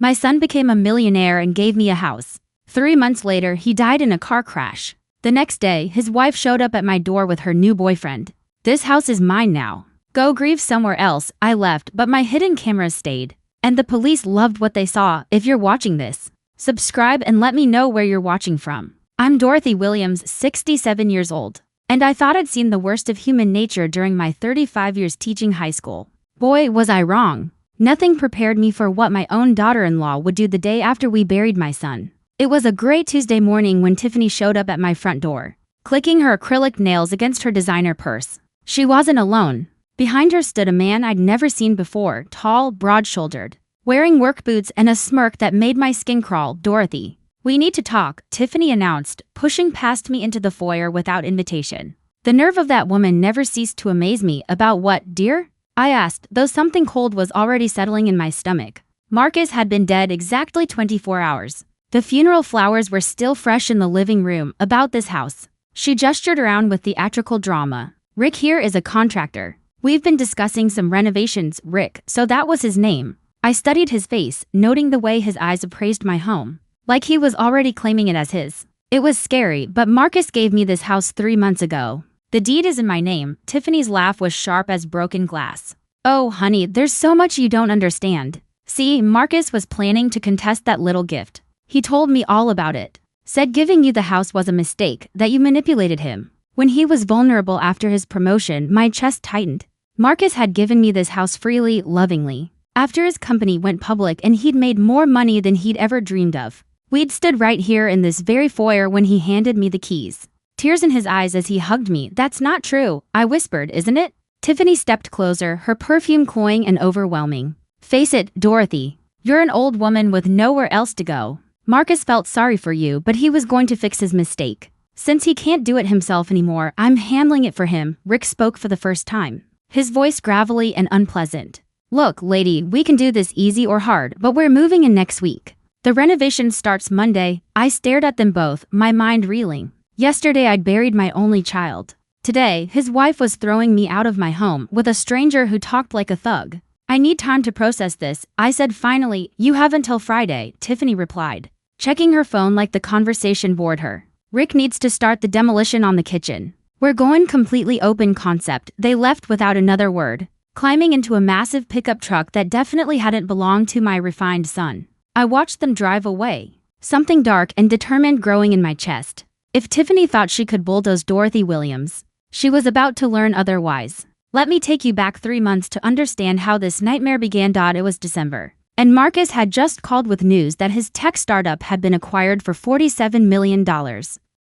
My son became a millionaire and gave me a house. 3 months later, he died in a car crash. The next day, his wife showed up at my door with her new boyfriend. This house is mine now. Go grieve somewhere else. I left, but my hidden cameras stayed. And the police loved what they saw. If you're watching this, subscribe and let me know where you're watching from. I'm Dorothy Williams, 67 years old. And I thought I'd seen the worst of human nature during my 35 years teaching high school. Boy, was I wrong. Nothing prepared me for what my own daughter-in-law would do the day after we buried my son. It was a gray Tuesday morning when Tiffany showed up at my front door, clicking her acrylic nails against her designer purse. She wasn't alone. Behind her stood a man I'd never seen before, tall, broad-shouldered, wearing work boots and a smirk that made my skin crawl. "Dorothy, we need to talk," Tiffany announced, pushing past me into the foyer without invitation. The nerve of that woman never ceased to amaze me. "About what, dear?" I asked, though something cold was already settling in my stomach. Marcus had been dead exactly 24 hours. The funeral flowers were still fresh in the living room. "About this house." She gestured around with theatrical drama. "Rick here is a contractor. We've been discussing some renovations." Rick, so that was his name. I studied his face, noting the way his eyes appraised my home, like he was already claiming it as his. It was scary, but Marcus gave me this house 3 months ago. The deed is in my name. Tiffany's laugh was sharp as broken glass. "Oh, honey, there's so much you don't understand. See, Marcus was planning to contest that little gift. He told me all about it. Said giving you the house was a mistake, that you manipulated him. When he was vulnerable after his promotion, my chest tightened. Marcus had given me this house freely, lovingly. After his company went public and he'd made more money than he'd ever dreamed of. We'd stood right here in this very foyer when he handed me the keys. Tears in his eyes as he hugged me. "That's not true," I whispered, "isn't it?" Tiffany stepped closer, her perfume cloying and overwhelming. "Face it, Dorothy. You're an old woman with nowhere else to go. Marcus felt sorry for you, but he was going to fix his mistake. Since he can't do it himself anymore, I'm handling it for him." Rick spoke for the first time, his voice gravelly and unpleasant. "Look, lady, we can do this easy or hard, but we're moving in next week. The renovation starts Monday." I stared at them both, my mind reeling. Yesterday I'd buried my only child. Today, his wife was throwing me out of my home with a stranger who talked like a thug. "I need time to process this," I said finally. "You have until Friday," Tiffany replied, checking her phone like the conversation bored her. "Rick needs to start the demolition on the kitchen. We're going completely open concept." They left without another word, climbing into a massive pickup truck that definitely hadn't belonged to my refined son. I watched them drive away, something dark and determined growing in my chest. If Tiffany thought she could bulldoze Dorothy Williams, she was about to learn otherwise. Let me take you back 3 months to understand how this nightmare began. It was December, and Marcus had just called with news that his tech startup had been acquired for $47 million.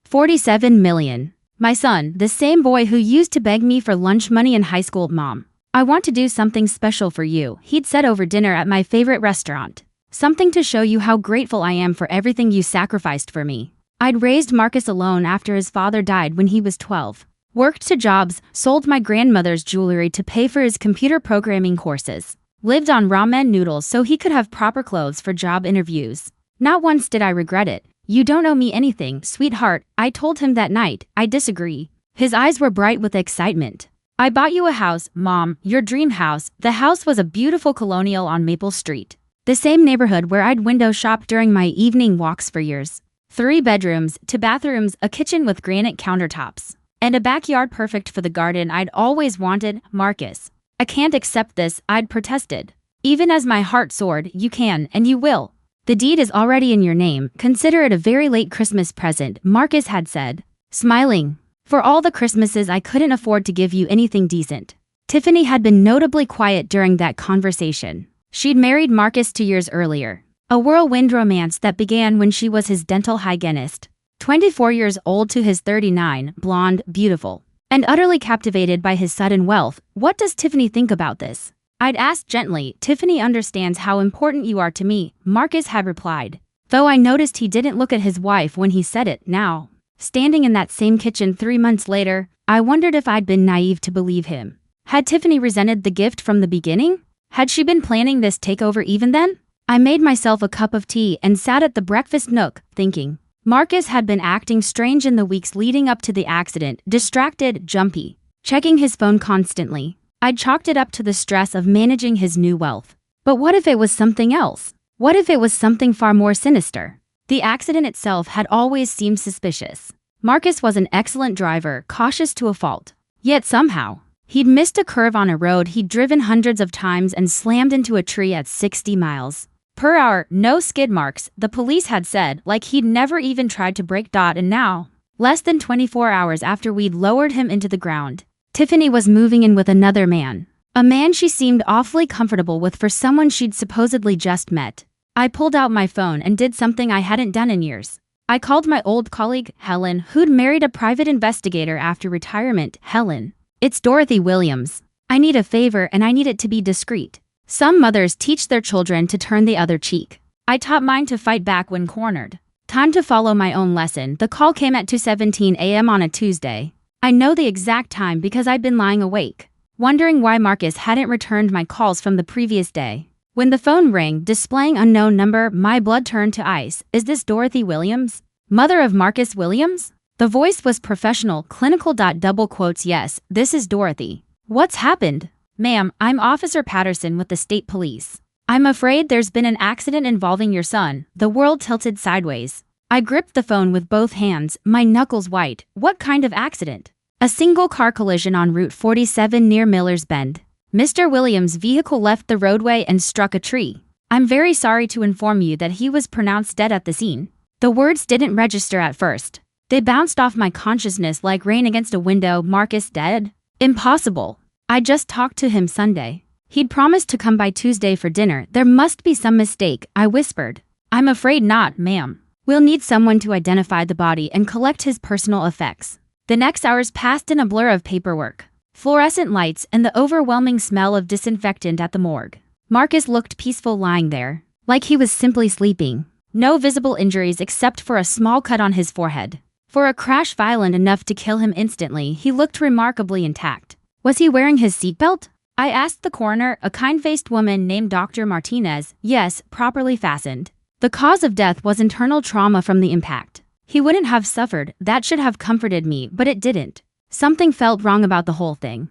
$47 million. My son, the same boy who used to beg me for lunch money in high school. "Mom, I want to do something special for you," he'd said over dinner at my favorite restaurant. "Something to show you how grateful I am for everything you sacrificed for me." I'd raised Marcus alone after his father died when he was 12. Worked 2 jobs, sold my grandmother's jewelry to pay for his computer programming courses, lived on ramen noodles so he could have proper clothes for job interviews. Not once did I regret it. "You don't owe me anything, sweetheart," I told him that night. "I disagree." His eyes were bright with excitement. "I bought you a house, Mom, your dream house." The house was a beautiful colonial on Maple Street, the same neighborhood where I'd window shop during my evening walks for years. 3 bedrooms, 2 bathrooms, a kitchen with granite countertops, and a backyard perfect for the garden I'd always wanted. "Marcus, I can't accept this," I'd protested. Even as my heart soared. "You can, and you will. The deed is already in your name. Consider it a very late Christmas present," Marcus had said, smiling. "For all the Christmases I couldn't afford to give you anything decent." Tiffany had been notably quiet during that conversation. She'd married Marcus 2 years earlier. A whirlwind romance that began when she was his dental hygienist. 24 years old to his 39, blonde, beautiful, and utterly captivated by his sudden wealth. "What does Tiffany think about this?" I'd asked gently. "Tiffany understands how important you are to me," Marcus had replied, though I noticed he didn't look at his wife when he said it. Now, standing in that same kitchen 3 months later, I wondered if I'd been naive to believe him. Had Tiffany resented the gift from the beginning? Had she been planning this takeover even then? I made myself a cup of tea and sat at the breakfast nook, thinking. Marcus had been acting strange in the weeks leading up to the accident, distracted, jumpy, checking his phone constantly. I'd chalked it up to the stress of managing his new wealth. But what if it was something else? What if it was something far more sinister? The accident itself had always seemed suspicious. Marcus was an excellent driver, cautious to a fault. Yet somehow, he'd missed a curve on a road he'd driven hundreds of times and slammed into a tree at 60 miles per hour. No skid marks, the police had said, like he'd never even tried to brake. And now, less than 24 hours after we'd lowered him into the ground, Tiffany was moving in with another man. A man she seemed awfully comfortable with for someone she'd supposedly just met. I pulled out my phone and did something I hadn't done in years. I called my old colleague, Helen, who'd married a private investigator after retirement. Helen, it's Dorothy Williams. I need a favor and I need it to be discreet. Some mothers teach their children to turn the other cheek. I taught mine to fight back when cornered. Time to follow my own lesson. The call came at 2:17 a.m. on a Tuesday. I know the exact time because I'd been lying awake, wondering why Marcus hadn't returned my calls from the previous day. When the phone rang, displaying unknown number, my blood turned to ice. Is this Dorothy Williams? Mother of Marcus Williams? The voice was professional, clinical. Double quotes. Yes, this is Dorothy. What's happened? Ma'am, I'm Officer Patterson with the state police. I'm afraid there's been an accident involving your son. The world tilted sideways. I gripped the phone with both hands, my knuckles white. What kind of accident? A single car collision on Route 47 near Miller's Bend. Mr. Williams' vehicle left the roadway and struck a tree. I'm very sorry to inform you that he was pronounced dead at the scene. The words didn't register at first. They bounced off my consciousness like rain against a window. Marcus dead? Impossible. I just talked to him Sunday. He'd promised to come by Tuesday for dinner. There must be some mistake, I whispered. I'm afraid not, ma'am. We'll need someone to identify the body and collect his personal effects. The next hours passed in a blur of paperwork, fluorescent lights, and the overwhelming smell of disinfectant at the morgue. Marcus looked peaceful lying there, like he was simply sleeping. No visible injuries except for a small cut on his forehead. For a crash violent enough to kill him instantly, he looked remarkably intact. Was he wearing his seatbelt? I asked the coroner, a kind-faced woman named Dr. Martinez. Yes, properly fastened. The cause of death was internal trauma from the impact. He wouldn't have suffered. That should have comforted me, but it didn't. Something felt wrong about the whole thing.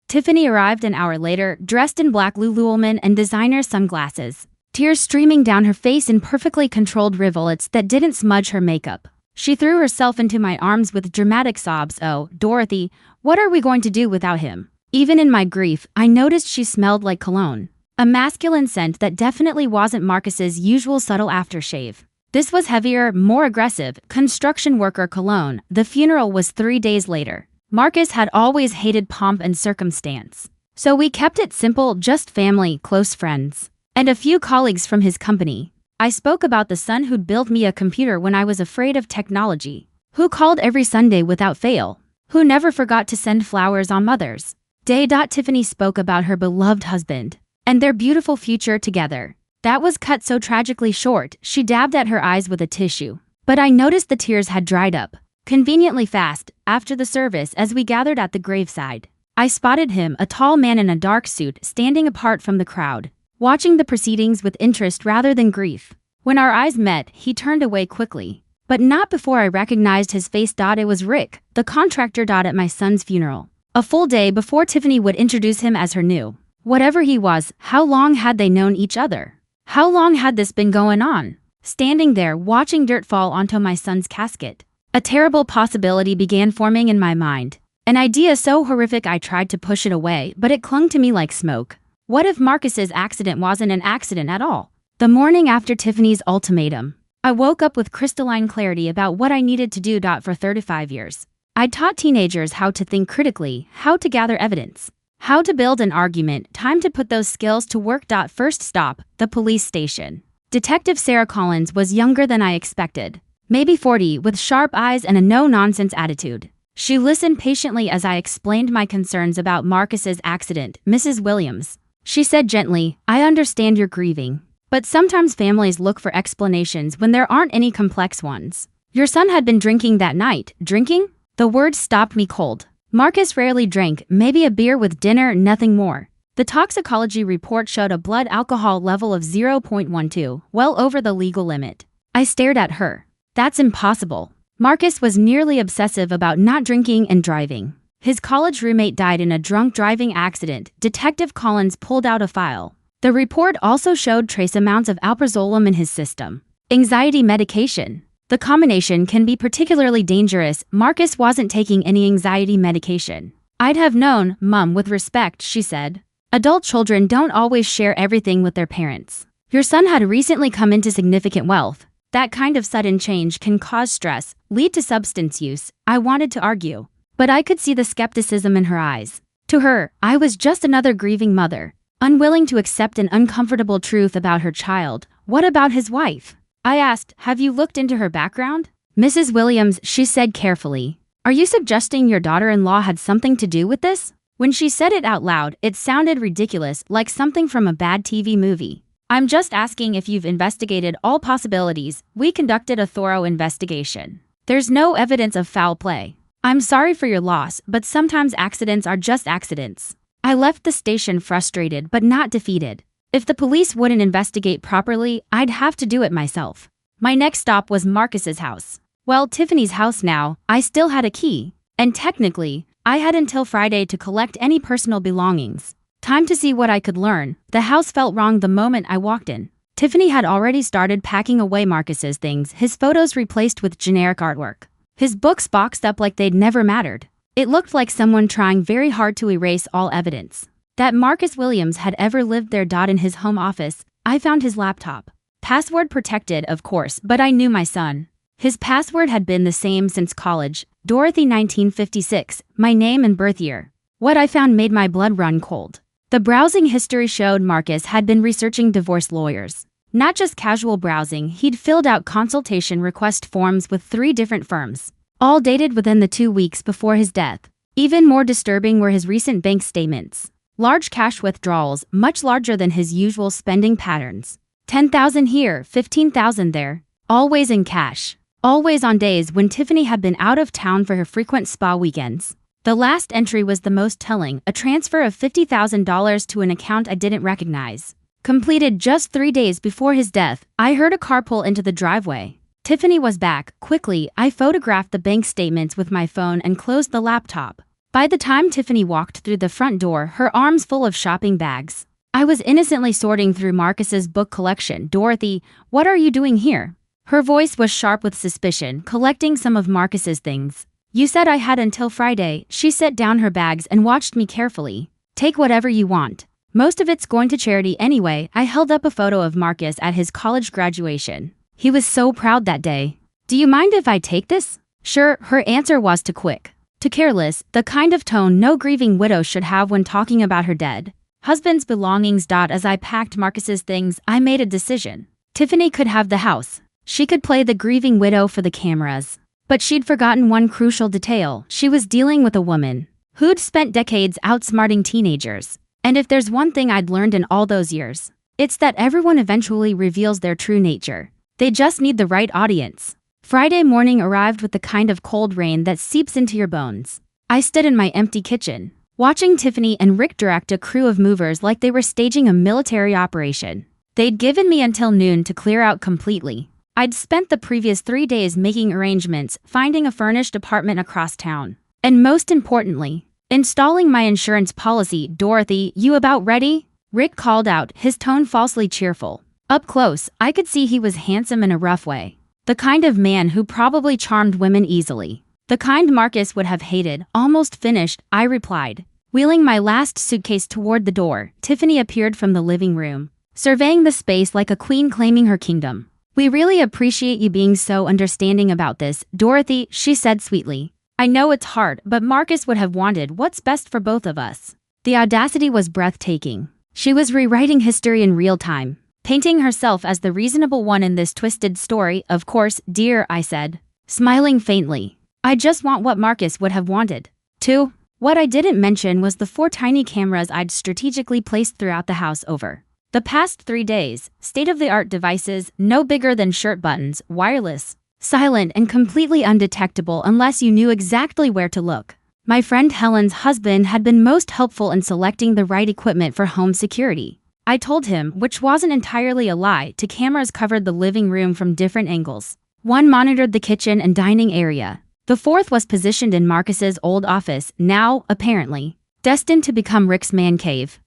Tiffany arrived an hour later, dressed in black Lululemon and designer sunglasses, tears streaming down her face in perfectly controlled rivulets that didn't smudge her makeup. She threw herself into my arms with dramatic sobs. Oh, Dorothy, what are we going to do without him? Even in my grief, I noticed she smelled like cologne, a masculine scent that definitely wasn't Marcus's usual subtle aftershave. This was heavier, more aggressive, construction worker cologne. The funeral was 3 days later. Marcus had always hated pomp and circumstance, so we kept it simple, just family, close friends, and a few colleagues from his company. I spoke about the son who'd built me a computer when I was afraid of technology, who called every Sunday without fail, who never forgot to send flowers on Mother's Day. Tiffany spoke about her beloved husband and their beautiful future together. That was cut so tragically short. She dabbed at her eyes with a tissue, but I noticed the tears had dried up conveniently fast. After the service, as we gathered at the graveside, I spotted him, a tall man in a dark suit, standing apart from the crowd, watching the proceedings with interest rather than grief. When our eyes met, he turned away quickly, but not before I recognized his face. It was Rick, the contractor. At my son's funeral, a full day before Tiffany would introduce him as her new whatever he was. How long had they known each other? How long had this been going on? Standing there, watching dirt fall onto my son's casket, a terrible possibility began forming in my mind. An idea so horrific I tried to push it away, but it clung to me like smoke. What if Marcus's accident wasn't an accident at all? The morning after Tiffany's ultimatum, I woke up with crystalline clarity about what I needed to do. For 35 years, I'd taught teenagers how to think critically, how to gather evidence, how to build an argument. Time to put those skills to work. First stop, the police station. Detective Sarah Collins was younger than I expected, maybe 40, with sharp eyes and a no-nonsense attitude. She listened patiently as I explained my concerns about Marcus's accident. Mrs. Williams, she said gently, I understand you're grieving, but sometimes families look for explanations when there aren't any complex ones. Your son had been drinking that night. Drinking? The words stopped me cold. Marcus rarely drank, maybe a beer with dinner, nothing more. The toxicology report showed a blood alcohol level of 0.12, well over the legal limit. I stared at her. That's impossible. Marcus was nearly obsessive about not drinking and driving. His college roommate died in a drunk driving accident. Detective Collins pulled out a file. The report also showed trace amounts of alprazolam in his system. Anxiety medication. The combination can be particularly dangerous. Marcus wasn't taking any anxiety medication. I'd have known, Mum, with respect, she said. Adult children don't always share everything with their parents. Your son had recently come into significant wealth. That kind of sudden change can cause stress, lead to substance use. I wanted to argue, but I could see the skepticism in her eyes. To her, I was just another grieving mother, unwilling to accept an uncomfortable truth about her child. What about his wife? I asked, have you looked into her background? Mrs. Williams, she said carefully. Are you suggesting your daughter-in-law had something to do with this? When she said it out loud, it sounded ridiculous, like something from a bad TV movie. I'm just asking if you've investigated all possibilities. We conducted a thorough investigation. There's no evidence of foul play. I'm sorry for your loss, but sometimes accidents are just accidents. I left the station frustrated but not defeated. If the police wouldn't investigate properly, I'd have to do it myself. My next stop was Marcus's house. Well, Tiffany's house now. I still had a key. And technically, I had until Friday to collect any personal belongings. Time to see what I could learn. The house felt wrong the moment I walked in. Tiffany had already started packing away Marcus's things, his photos replaced with generic artwork. His books boxed up like they'd never mattered. It looked like someone trying very hard to erase all evidence that Marcus Williams had ever lived there. In his home office, I found his laptop. Password protected, of course, but I knew my son. His password had been the same since college, Dorothy 1956, my name and birth year. What I found made my blood run cold. The browsing history showed Marcus had been researching divorce lawyers. Not just casual browsing, he'd filled out consultation request forms with 3 different firms, all dated within the 2 weeks before his death. Even more disturbing were his recent bank statements. Large cash withdrawals, much larger than his usual spending patterns. $10,000 here, $15,000 there. Always in cash. Always on days when Tiffany had been out of town for her frequent spa weekends. The last entry was the most telling, a transfer of $50,000 to an account I didn't recognize. Completed just 3 days before his death, I heard a car pull into the driveway. Tiffany was back. Quickly, I photographed the bank statements with my phone and closed the laptop. By the time Tiffany walked through the front door, her arms full of shopping bags, I was innocently sorting through Marcus's book collection. Dorothy, what are you doing here? Her voice was sharp with suspicion, collecting some of Marcus's things. You said I had until Friday. She set down her bags and watched me carefully. Take whatever you want. Most of it's going to charity anyway. I held up a photo of Marcus at his college graduation. He was so proud that day. Do you mind if I take this? Sure, her answer was too quick. Too careless, the kind of tone no grieving widow should have when talking about her dead husband's belongings. As I packed Marcus's things, I made a decision. Tiffany could have the house. She could play the grieving widow for the cameras. But she'd forgotten one crucial detail. She was dealing with a woman who'd spent decades outsmarting teenagers. And if there's one thing I'd learned in all those years, it's that everyone eventually reveals their true nature. They just need the right audience. Friday morning arrived with the kind of cold rain that seeps into your bones. I stood in my empty kitchen, watching Tiffany and Rick direct a crew of movers like they were staging a military operation. They'd given me until noon to clear out completely. I'd spent the previous 3 days making arrangements, finding a furnished apartment across town, and most importantly, installing my insurance policy. Dorothy, you about ready? Rick called out, his tone falsely cheerful. Up close, I could see he was handsome in a rough way. The kind of man who probably charmed women easily. The kind Marcus would have hated. Almost finished, I replied. Wheeling my last suitcase toward the door, Tiffany appeared from the living room, surveying the space like a queen claiming her kingdom. We really appreciate you being so understanding about this, Dorothy, she said sweetly. I know it's hard, but Marcus would have wanted what's best for both of us. The audacity was breathtaking. She was rewriting history in real time, painting herself as the reasonable one in this twisted story. Of course, dear, I said, smiling faintly. I just want what Marcus would have wanted, too. What I didn't mention was the 4 tiny cameras I'd strategically placed throughout the house over the past 3 days. State-of-the-art devices, no bigger than shirt buttons, wireless, silent and completely undetectable unless you knew exactly where to look. My friend Helen's husband had been most helpful in selecting the right equipment for home security. I told him, which wasn't entirely a lie, 2 cameras covered the living room from different angles. 1 monitored the kitchen and dining area. The 4th was positioned in Marcus's old office, now, apparently, destined to become Rick's man cave.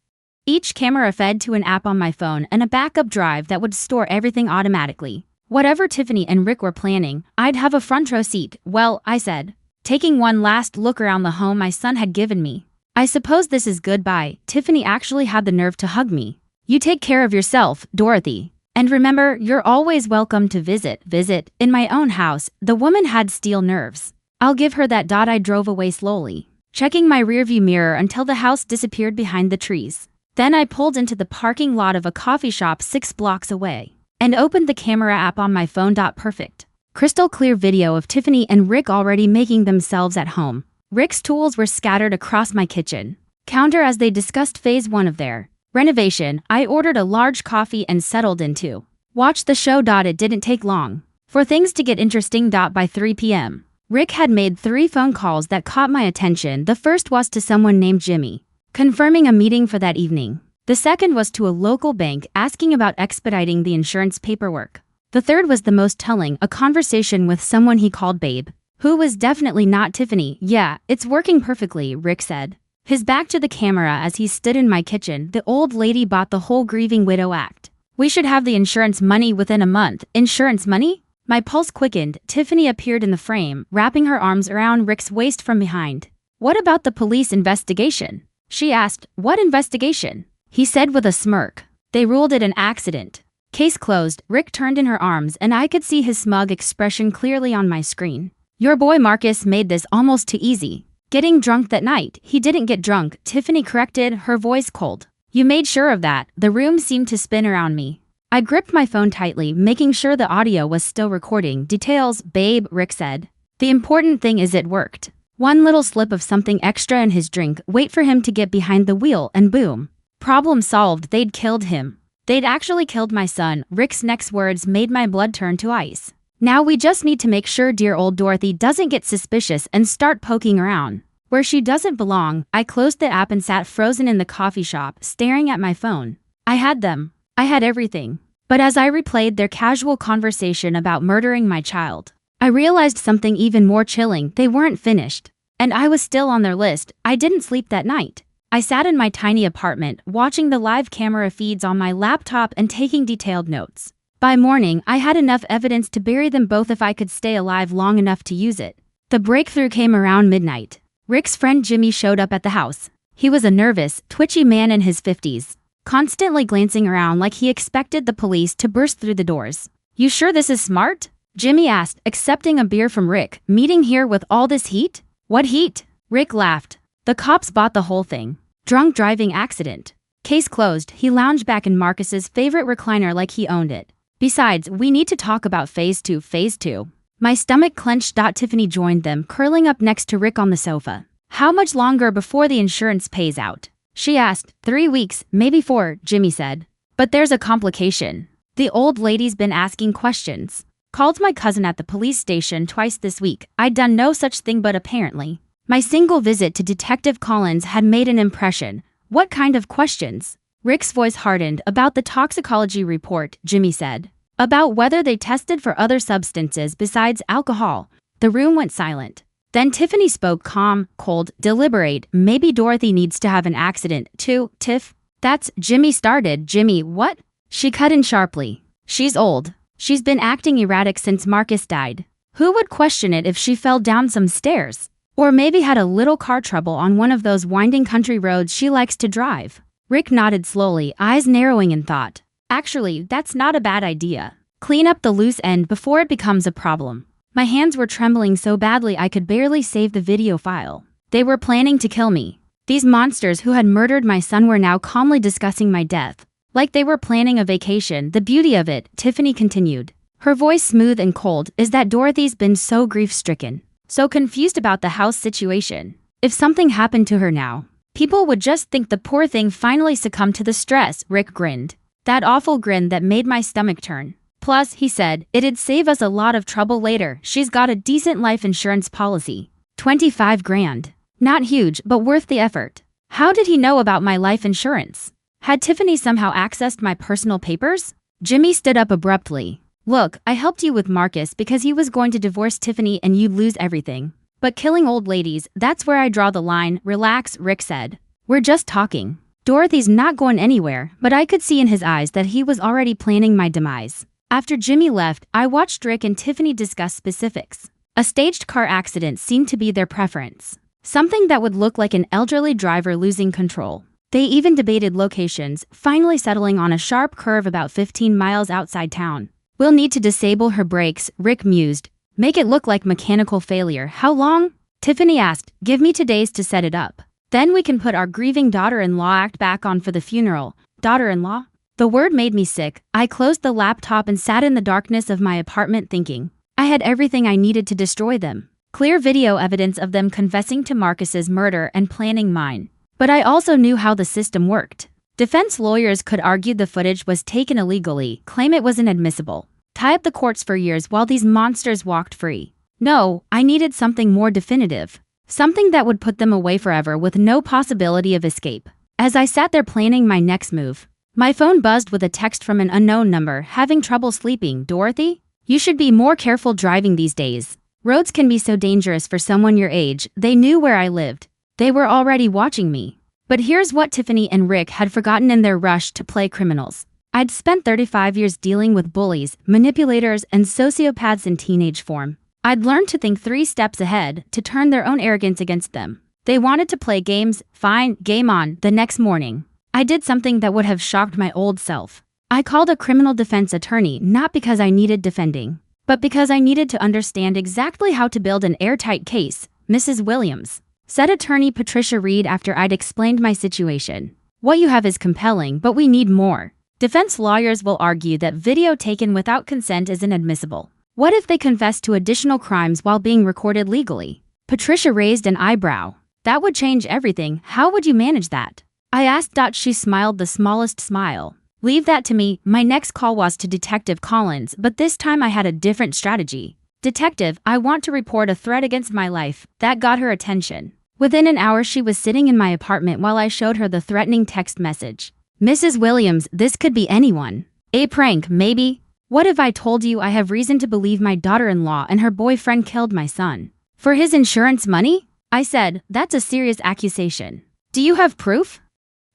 Each camera fed to an app on my phone and a backup drive that would store everything automatically. Whatever Tiffany and Rick were planning, I'd have a front row seat. Well, I said, taking one last look around the home my son had given me. I suppose this is goodbye. Tiffany actually had the nerve to hug me. You take care of yourself, Dorothy. And remember, you're always welcome to visit in my own house. The woman had steel nerves. I'll give her that. I drove away slowly, checking my rearview mirror until the house disappeared behind the trees. Then I pulled into the parking lot of a coffee shop 6 blocks away and opened the camera app on my phone. Perfect. Crystal clear video of Tiffany and Rick already making themselves at home. Rick's tools were scattered across my kitchen counter as they discussed phase 1 of their renovation. I ordered a large coffee and settled into watch the show. It didn't take long for things to get interesting. By 3 p.m., Rick had made 3 phone calls that caught my attention. The first was to someone named Jimmy, confirming a meeting for that evening. The second was to a local bank asking about expediting the insurance paperwork. The third was the most telling, a conversation with someone he called Babe, who was definitely not Tiffany. Yeah, it's working perfectly, Rick said, his back to the camera as he stood in my kitchen. The old lady bought the whole grieving widow act. We should have the insurance money within a month. Insurance money? My pulse quickened. Tiffany appeared in the frame, wrapping her arms around Rick's waist from behind. What about the police investigation? She asked. What investigation? He said with a smirk. They ruled it an accident. Case closed. Rick turned in her arms and I could see his smug expression clearly on my screen. Your boy Marcus made this almost too easy. Getting drunk that night. He didn't get drunk, Tiffany corrected, her voice cold. You made sure of that. The room seemed to spin around me. I gripped my phone tightly, making sure the audio was still recording. Details, babe, Rick said. The important thing is it worked. One little slip of something extra in his drink, wait for him to get behind the wheel, and boom. Problem solved. They'd killed him. They'd actually killed my son. Rick's next words made my blood turn to ice. Now we just need to make sure dear old Dorothy doesn't get suspicious and start poking around where she doesn't belong. I closed the app and sat frozen in the coffee shop, staring at my phone. I had them. I had everything. But as I replayed their casual conversation about murdering my child, I realized something even more chilling. They weren't finished. And I was still on their list. I didn't sleep that night. I sat in my tiny apartment, watching the live camera feeds on my laptop and taking detailed notes. By morning, I had enough evidence to bury them both if I could stay alive long enough to use it. The breakthrough came around midnight. Rick's friend Jimmy showed up at the house. He was a nervous, twitchy man in his 50s, constantly glancing around like he expected the police to burst through the doors. You sure this is smart? Jimmy asked, accepting a beer from Rick. Meeting here with all this heat? What heat? Rick laughed. The cops bought the whole thing. Drunk driving accident. Case closed. He lounged back in Marcus's favorite recliner like he owned it. Besides, we need to talk about phase 2. Phase 2. My stomach clenched. Tiffany joined them, curling up next to Rick on the sofa. How much longer before the insurance pays out? She asked. 3 weeks, maybe 4, Jimmy said. But there's a complication. The old lady's been asking questions. Called my cousin at the police station twice this week. I'd done no such thing, but apparently my single visit to Detective Collins had made an impression. What kind of questions? Rick's voice hardened. About the toxicology report, Jimmy said. About whether they tested for other substances besides alcohol. The room went silent. Then Tiffany spoke, calm, cold, deliberate. Maybe Dorothy needs to have an accident, too, Tiff. That's, Jimmy started. Jimmy, what? She cut in sharply. She's old. She's been acting erratic since Marcus died. Who would question it if she fell down some stairs? Or maybe had a little car trouble on one of those winding country roads she likes to drive. Rick nodded slowly, eyes narrowing in thought. Actually, that's not a bad idea. Clean up the loose end before it becomes a problem. My hands were trembling so badly I could barely save the video file. They were planning to kill me. These monsters who had murdered my son were now calmly discussing my death, like they were planning a vacation. The beauty of it, Tiffany continued, her voice smooth and cold, is that Dorothy's been so grief-stricken, so confused about the house situation. If something happened to her now, people would just think the poor thing finally succumbed to the stress. Rick grinned. That awful grin that made my stomach turn. Plus, he said, it'd save us a lot of trouble later. She's got a decent life insurance policy. 25 grand. Not huge, but worth the effort. How did he know about my life insurance? Had Tiffany somehow accessed my personal papers? Jimmy stood up abruptly. Look, I helped you with Marcus because he was going to divorce Tiffany and you'd lose everything. But killing old ladies, that's where I draw the line. Relax, Rick said. We're just talking. Dorothy's not going anywhere, but I could see in his eyes that he was already planning my demise. After Jimmy left, I watched Rick and Tiffany discuss specifics. A staged car accident seemed to be their preference. Something that would look like an elderly driver losing control. They even debated locations, finally settling on a sharp curve about 15 miles outside town. We'll need to disable her brakes, Rick mused. Make it look like mechanical failure. How long? Tiffany asked. Give me 2 days to set it up. Then we can put our grieving daughter-in-law act back on for the funeral. Daughter-in-law? The word made me sick. I closed the laptop and sat in the darkness of my apartment thinking. I had everything I needed to destroy them. Clear video evidence of them confessing to Marcus's murder and planning mine. But I also knew how the system worked. Defense lawyers could argue the footage was taken illegally, claim it was inadmissible, tie up the courts for years while these monsters walked free. No, I needed something more definitive. Something that would put them away forever with no possibility of escape. As I sat there planning my next move, my phone buzzed with a text from an unknown number. Having trouble sleeping, Dorothy? You should be more careful driving these days. Roads can be so dangerous for someone your age. They knew where I lived. They were already watching me. But here's what Tiffany and Rick had forgotten in their rush to play criminals. I'd spent 35 years dealing with bullies, manipulators, and sociopaths in teenage form. I'd learned to think 3 steps ahead, to turn their own arrogance against them. They wanted to play games. Fine, game on. The next morning, I did something that would have shocked my old self. I called a criminal defense attorney not because I needed defending, but because I needed to understand exactly how to build an airtight case. Mrs. Williams, said attorney Patricia Reed after I'd explained my situation. What you have is compelling, but we need more. Defense lawyers will argue that video taken without consent is inadmissible. What if they confess to additional crimes while being recorded legally? Patricia raised an eyebrow. That would change everything. How would you manage that? I asked. She smiled the smallest smile. Leave that to me. My next call was to Detective Collins, but this time I had a different strategy. Detective, I want to report a threat against my life. That got her attention. Within an hour, she was sitting in my apartment while I showed her the threatening text message. Mrs. Williams, this could be anyone. A prank, maybe? What if I told you I have reason to believe my daughter-in-law and her boyfriend killed my son? For his insurance money? I said, that's a serious accusation. Do you have proof?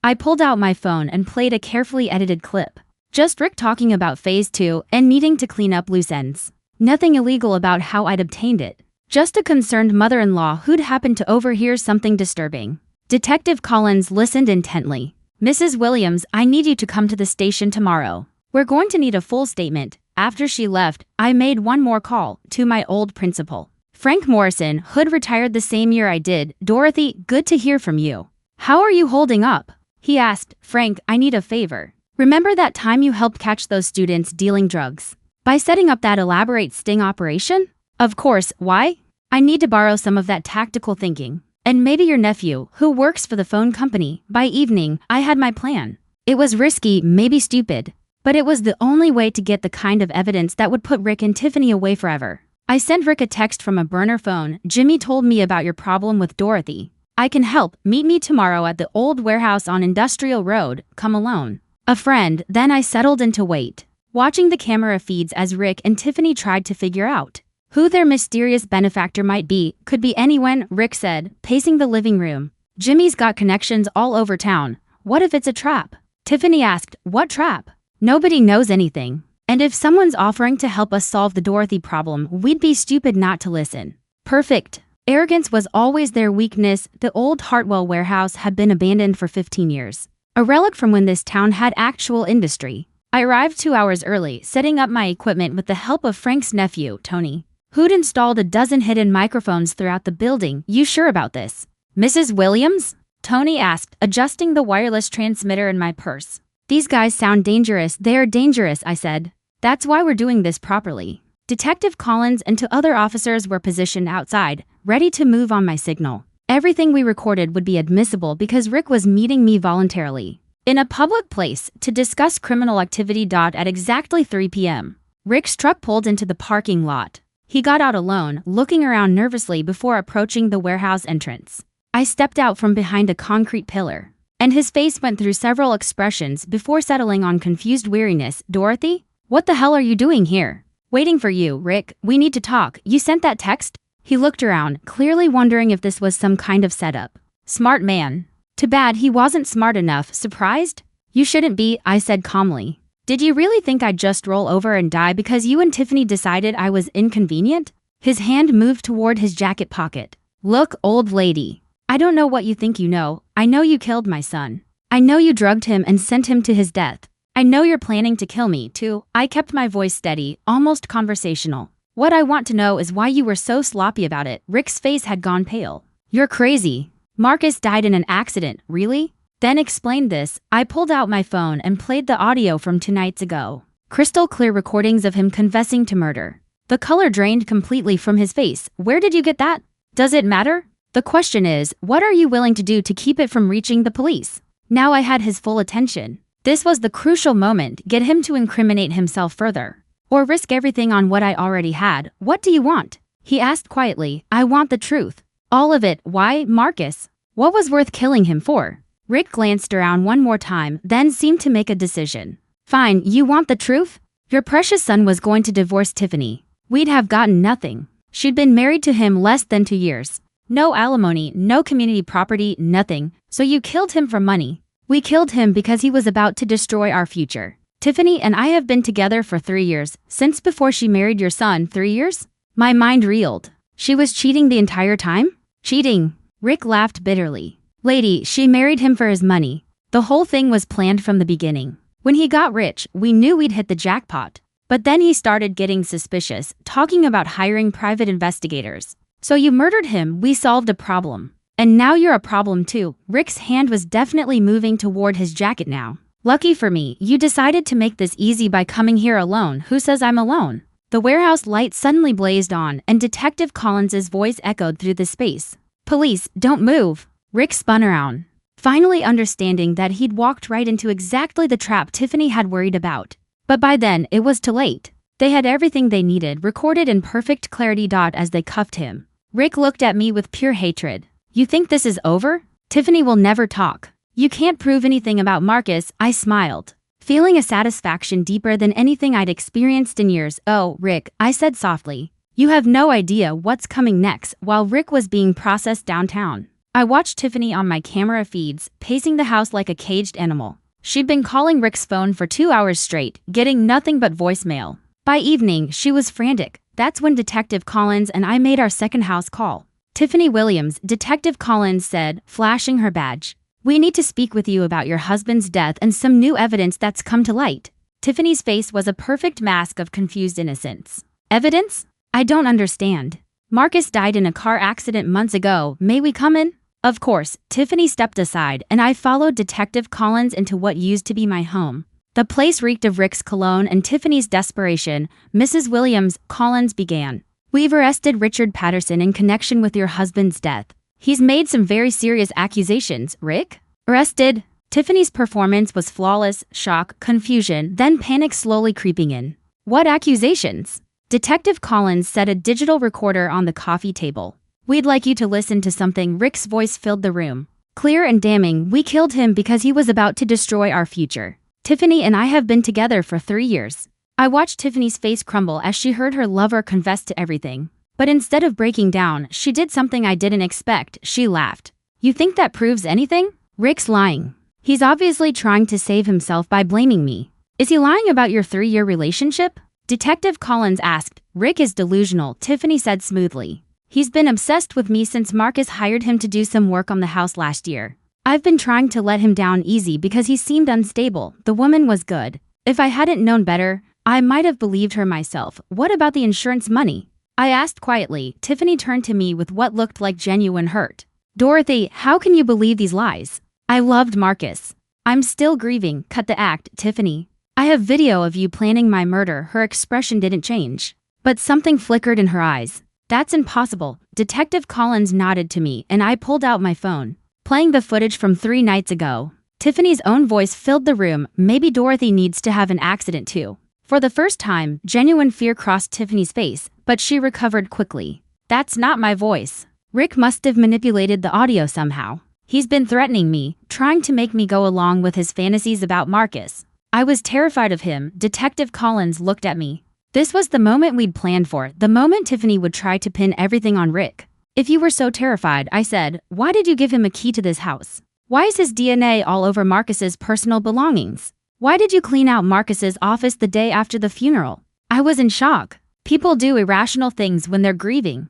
I pulled out my phone and played a carefully edited clip. Just Rick talking about phase 2 and needing to clean up loose ends. Nothing illegal about how I'd obtained it. Just a concerned mother-in-law who'd happened to overhear something disturbing. Detective Collins listened intently. Mrs. Williams, I need you to come to the station tomorrow. We're going to need a full statement. After she left, I made one more call to my old principal, Frank Morrison, who'd retired the same year I did. Dorothy, good to hear from you. How are you holding up? He asked. Frank, I need a favor. Remember that time you helped catch those students dealing drugs? By setting up that elaborate sting operation? Of course, why? I need to borrow some of that tactical thinking. And maybe your nephew, who works for the phone company. By evening, I had my plan. It was risky, maybe stupid, but it was the only way to get the kind of evidence that would put Rick and Tiffany away forever. I sent Rick a text from a burner phone. Jimmy told me about your problem with Dorothy. I can help. Meet me tomorrow at the old warehouse on Industrial Road. Come alone. A friend. Then I settled in to wait, watching the camera feeds as Rick and Tiffany tried to figure out who their mysterious benefactor might be. Could be anyone, Rick said, pacing the living room. Jimmy's got connections all over town. What if it's a trap? Tiffany asked. What trap? Nobody knows anything. And if someone's offering to help us solve the Dorothy problem, we'd be stupid not to listen. Perfect. Arrogance was always their weakness. The old Hartwell warehouse had been abandoned for 15 years. A relic from when this town had actual industry. I arrived 2 hours early, setting up my equipment with the help of Frank's nephew, Tony, who'd installed a dozen hidden microphones throughout the building. You sure about this? Mrs. Williams? Tony asked, adjusting the wireless transmitter in my purse. These guys sound dangerous. They're dangerous, I said. That's why we're doing this properly. Detective Collins and 2 other officers were positioned outside, ready to move on my signal. Everything we recorded would be admissible because Rick was meeting me voluntarily in a public place to discuss criminal activity. At exactly 3 p.m., Rick's truck pulled into the parking lot. He got out alone, looking around nervously before approaching the warehouse entrance. I stepped out from behind a concrete pillar, and his face went through several expressions before settling on confused weariness. Dorothy? What the hell are you doing here? Waiting for you, Rick. We need to talk. You sent that text? He looked around, clearly wondering if this was some kind of setup. Smart man. Too bad he wasn't smart enough. Surprised? You shouldn't be, I said calmly. Did you really think I'd just roll over and die because you and Tiffany decided I was inconvenient? His hand moved toward his jacket pocket. Look, old lady. I don't know what you think you know. I know you killed my son. I know you drugged him and sent him to his death. I know you're planning to kill me, too. I kept my voice steady, almost conversational. What I want to know is why you were so sloppy about it. Rick's face had gone pale. You're crazy. Marcus died in an accident, really? Then explain this. I pulled out my phone and played the audio from 2 nights ago. Crystal clear recordings of him confessing to murder. The color drained completely from his face. Where did you get that? Does it matter? The question is, what are you willing to do to keep it from reaching the police? Now I had his full attention. This was the crucial moment, get him to incriminate himself further. Or risk everything on what I already had. What do you want? He asked quietly. I want the truth. All of it. Why, Marcus? What was worth killing him for? Rick glanced around one more time, then seemed to make a decision. Fine, you want the truth? Your precious son was going to divorce Tiffany. We'd have gotten nothing. She'd been married to him less than 2 years. No alimony, no community property, nothing. So you killed him for money. We killed him because he was about to destroy our future. Tiffany and I have been together for 3 years. Since before she married your son, 3 years? My mind reeled. She was cheating the entire time? Cheating. Rick laughed bitterly. Lady, she married him for his money. The whole thing was planned from the beginning. When he got rich, we knew we'd hit the jackpot. But then he started getting suspicious, talking about hiring private investigators. So you murdered him, we solved a problem. And now you're a problem too. Rick's hand was definitely moving toward his jacket now. Lucky for me, you decided to make this easy by coming here alone. Who says I'm alone? The warehouse light suddenly blazed on, and Detective Collins's voice echoed through the space. Police, don't move. Rick spun around, finally understanding that he'd walked right into exactly the trap Tiffany had worried about. But by then, it was too late. They had everything they needed recorded in perfect clarity. As they cuffed him, Rick looked at me with pure hatred. You think this is over? Tiffany will never talk. You can't prove anything about Marcus. I smiled, feeling a satisfaction deeper than anything I'd experienced in years. Oh, Rick, I said softly. You have no idea what's coming next. While Rick was being processed downtown, I watched Tiffany on my camera feeds, pacing the house like a caged animal. She'd been calling Rick's phone for 2 hours straight, getting nothing but voicemail. By evening, she was frantic. That's when Detective Collins and I made our second house call. Tiffany Williams, Detective Collins said, flashing her badge. We need to speak with you about your husband's death and some new evidence that's come to light. Tiffany's face was a perfect mask of confused innocence. Evidence? I don't understand. Marcus died in a car accident months ago. May we come in? Of course. Tiffany stepped aside, and I followed Detective Collins into what used to be my home. The place reeked of Rick's cologne and Tiffany's desperation. Mrs. Williams, Collins began. We've arrested Richard Patterson in connection with your husband's death. He's made some very serious accusations. Rick? Arrested? Tiffany's performance was flawless. Shock, confusion, then panic slowly creeping in. What accusations? Detective Collins set a digital recorder on the coffee table. We'd like you to listen to something. Rick's voice filled the room. Clear and damning. We killed him because he was about to destroy our future. Tiffany and I have been together for 3 years. I watched Tiffany's face crumble as she heard her lover confess to everything. But instead of breaking down, she did something I didn't expect. She laughed. You think that proves anything? Rick's lying. He's obviously trying to save himself by blaming me. Is he lying about your 3-year relationship? Detective Collins asked. Rick is delusional, Tiffany said smoothly. He's been obsessed with me since Marcus hired him to do some work on the house last year. I've been trying to let him down easy because he seemed unstable. The woman was good. If I hadn't known better, I might have believed her myself. What about the insurance money? I asked quietly. Tiffany turned to me with what looked like genuine hurt. Dorothy, how can you believe these lies? I loved Marcus. I'm still grieving. Cut the act, Tiffany. I have video of you planning my murder. Her expression didn't change, but something flickered in her eyes. That's impossible. Detective Collins nodded to me, and I pulled out my phone, playing the footage from 3 nights ago. Tiffany's own voice filled the room. Maybe Dorothy needs to have an accident too. For the first time, genuine fear crossed Tiffany's face, but she recovered quickly. That's not my voice. Rick must have manipulated the audio somehow. He's been threatening me, trying to make me go along with his fantasies about Marcus. I was terrified of him. Detective Collins looked at me. This was the moment we'd planned for, the moment Tiffany would try to pin everything on Rick. If you were so terrified, I said, why did you give him a key to this house? Why is his DNA all over Marcus's personal belongings? Why did you clean out Marcus's office the day after the funeral? I was in shock. People do irrational things when they're grieving.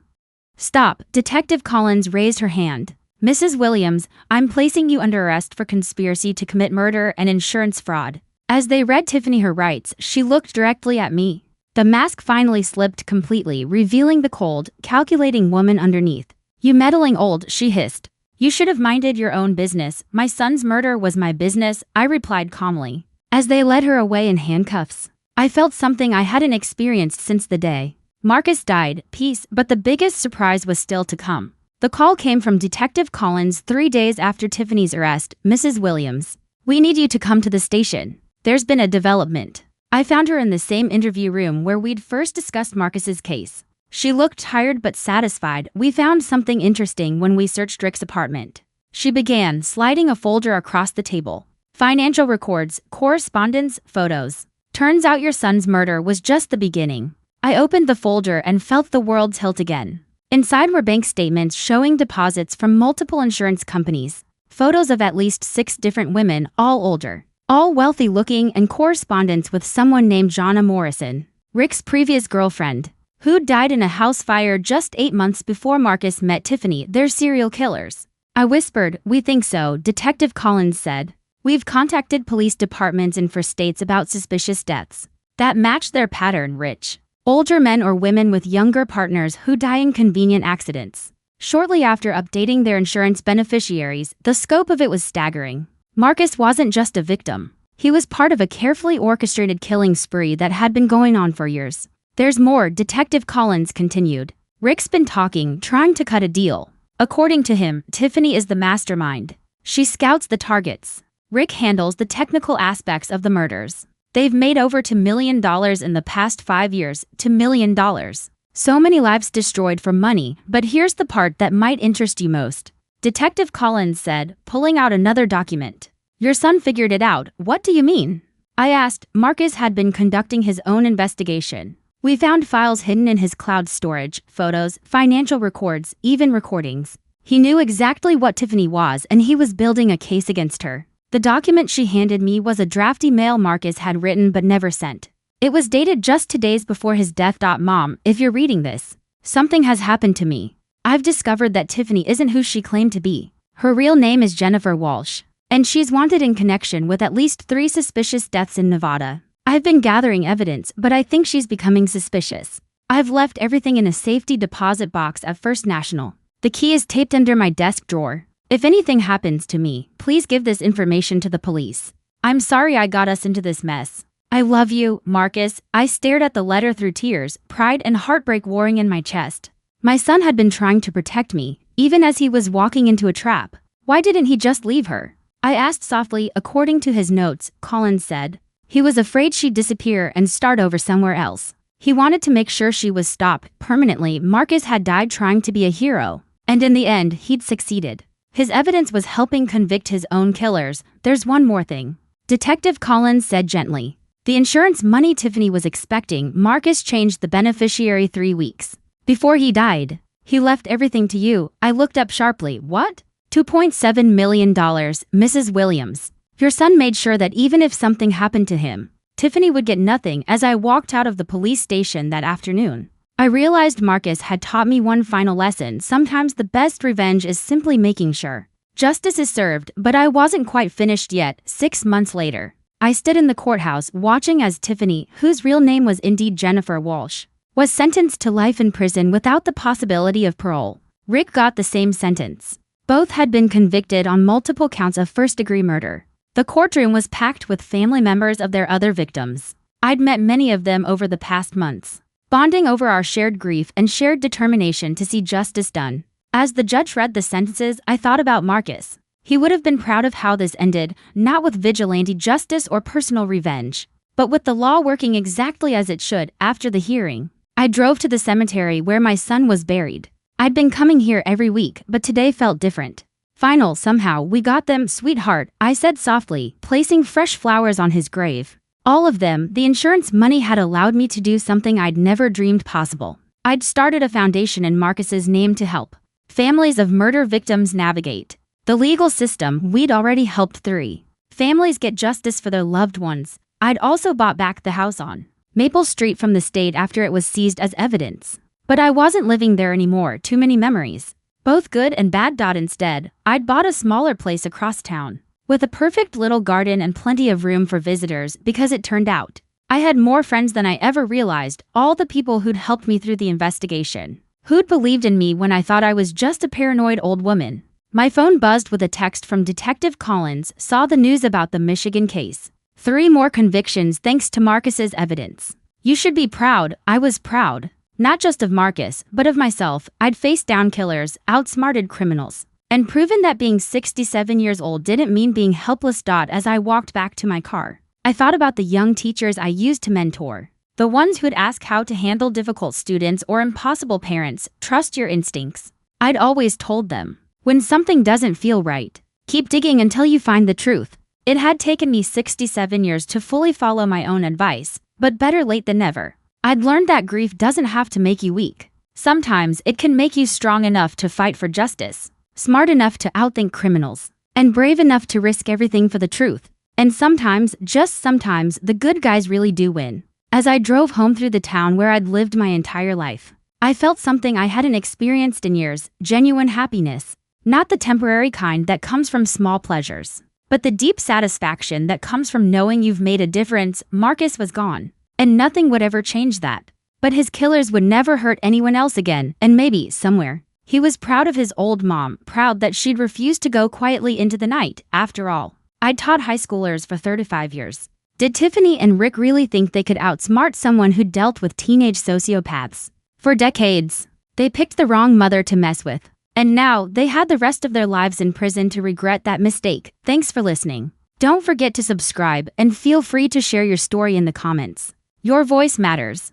Stop, Detective Collins raised her hand. Mrs. Williams, I'm placing you under arrest for conspiracy to commit murder and insurance fraud. As they read Tiffany her rights, she looked directly at me. The mask finally slipped completely, revealing the cold, calculating woman underneath. You meddling old, she hissed. You should have minded your own business. My son's murder was my business, I replied calmly. As they led her away in handcuffs, I felt something I hadn't experienced since the day Marcus died, peace, but the biggest surprise was still to come. The call came from Detective Collins 3 days after Tiffany's arrest. Mrs. Williams, we need you to come to the station. There's been a development. I found her in the same interview room where we'd first discussed Marcus's case. She looked tired but satisfied. We found something interesting when we searched Rick's apartment. She began, sliding a folder across the table. Financial records, correspondence, photos. Turns out your son's murder was just the beginning. I opened the folder and felt the world tilt again. Inside were bank statements showing deposits from multiple insurance companies. Photos of at least 6 different women, all older. All wealthy looking, and correspondence with someone named Jonna Morrison, Rick's previous girlfriend, who died in a house fire just 8 months before Marcus met Tiffany. They're serial killers. I whispered, we think so, Detective Collins said. We've contacted police departments in 4 states about suspicious deaths that match their pattern, Rich. Older men or women with younger partners who die in convenient accidents. Shortly after updating their insurance beneficiaries, the scope of it was staggering. Marcus wasn't just a victim. He was part of a carefully orchestrated killing spree that had been going on for years. There's more, Detective Collins continued. Rick's been talking, trying to cut a deal. According to him, Tiffany is the mastermind. She scouts the targets. Rick handles the technical aspects of the murders. They've made over $2 million in the past 5 years, $2 million. So many lives destroyed for money, but here's the part that might interest you most. Detective Collins said, pulling out another document. Your son figured it out. What do you mean? I asked. Marcus had been conducting his own investigation. We found files hidden in his cloud storage, photos, financial records, even recordings. He knew exactly what Tiffany was, and he was building a case against her. The document she handed me was a draft email Marcus had written but never sent. It was dated just 2 days before his death. Mom, if you're reading this, something has happened to me. I've discovered that Tiffany isn't who she claimed to be. Her real name is Jennifer Walsh, and she's wanted in connection with at least 3 suspicious deaths in Nevada. I've been gathering evidence, but I think she's becoming suspicious. I've left everything in a safety deposit box at First National. The key is taped under my desk drawer. If anything happens to me, please give this information to the police. I'm sorry I got us into this mess. I love you, Marcus. I stared at the letter through tears, pride and heartbreak warring in my chest. My son had been trying to protect me, even as he was walking into a trap. Why didn't he just leave her? I asked softly. According to his notes, Collins said, he was afraid she'd disappear and start over somewhere else. He wanted to make sure she was stopped permanently. Marcus had died trying to be a hero, and in the end, he'd succeeded. His evidence was helping convict his own killers. There's one more thing, Detective Collins said gently. The insurance money Tiffany was expecting, Marcus changed the beneficiary 3 weeks before he died. He left everything to you. I looked up sharply. What? $2.7 million, Mrs. Williams. Your son made sure that even if something happened to him, Tiffany would get nothing. As I walked out of the police station that afternoon, I realized Marcus had taught me one final lesson. Sometimes the best revenge is simply making sure justice is served. But I wasn't quite finished yet. 6 months later, I stood in the courthouse watching as Tiffany, whose real name was indeed Jennifer Walsh, was sentenced to life in prison without the possibility of parole. Rick got the same sentence. Both had been convicted on multiple counts of first-degree murder. The courtroom was packed with family members of their other victims. I'd met many of them over the past months, bonding over our shared grief and shared determination to see justice done. As the judge read the sentences, I thought about Marcus. He would have been proud of how this ended, not with vigilante justice or personal revenge, but with the law working exactly as it should. After the hearing, I drove to the cemetery where my son was buried. I'd been coming here every week, but today felt different. Final, somehow, we got them, sweetheart, I said softly, placing fresh flowers on his grave. All of them. The insurance money had allowed me to do something I'd never dreamed possible. I'd started a foundation in Marcus's name to help families of murder victims navigate The legal system, we'd already helped 3 families get justice for their loved ones. I'd also bought back the house on Maple Street from the state after it was seized as evidence. But I wasn't living there anymore, too many memories. Both good and bad. Instead, I'd bought a smaller place across town, with a perfect little garden and plenty of room for visitors because it turned out I had more friends than I ever realized, all the people who'd helped me through the investigation, who'd believed in me when I thought I was just a paranoid old woman. My phone buzzed with a text from Detective Collins. Saw the news about the Michigan case. 3 more convictions thanks to Marcus's evidence. You should be proud. I was proud. Not just of Marcus, but of myself. I'd faced down killers, outsmarted criminals, and proven that being 67 years old didn't mean being helpless. As I walked back to my car, I thought about the young teachers I used to mentor. The ones who'd ask how to handle difficult students or impossible parents. Trust your instincts. I'd always told them, when something doesn't feel right, keep digging until you find the truth. It had taken me 67 years to fully follow my own advice, but better late than never. I'd learned that grief doesn't have to make you weak. Sometimes it can make you strong enough to fight for justice, smart enough to outthink criminals, and brave enough to risk everything for the truth. And sometimes, just sometimes, the good guys really do win. As I drove home through the town where I'd lived my entire life, I felt something I hadn't experienced in years, genuine happiness. Not the temporary kind that comes from small pleasures, but the deep satisfaction that comes from knowing you've made a difference. Marcus was gone, and nothing would ever change that. But his killers would never hurt anyone else again, and maybe, somewhere, he was proud of his old mom, proud that she'd refused to go quietly into the night. After all, I'd taught high schoolers for 35 years. Did Tiffany and Rick really think they could outsmart someone who dealt with teenage sociopaths? For decades, they picked the wrong mother to mess with. And now, they had the rest of their lives in prison to regret that mistake. Thanks for listening. Don't forget to subscribe and feel free to share your story in the comments. Your voice matters.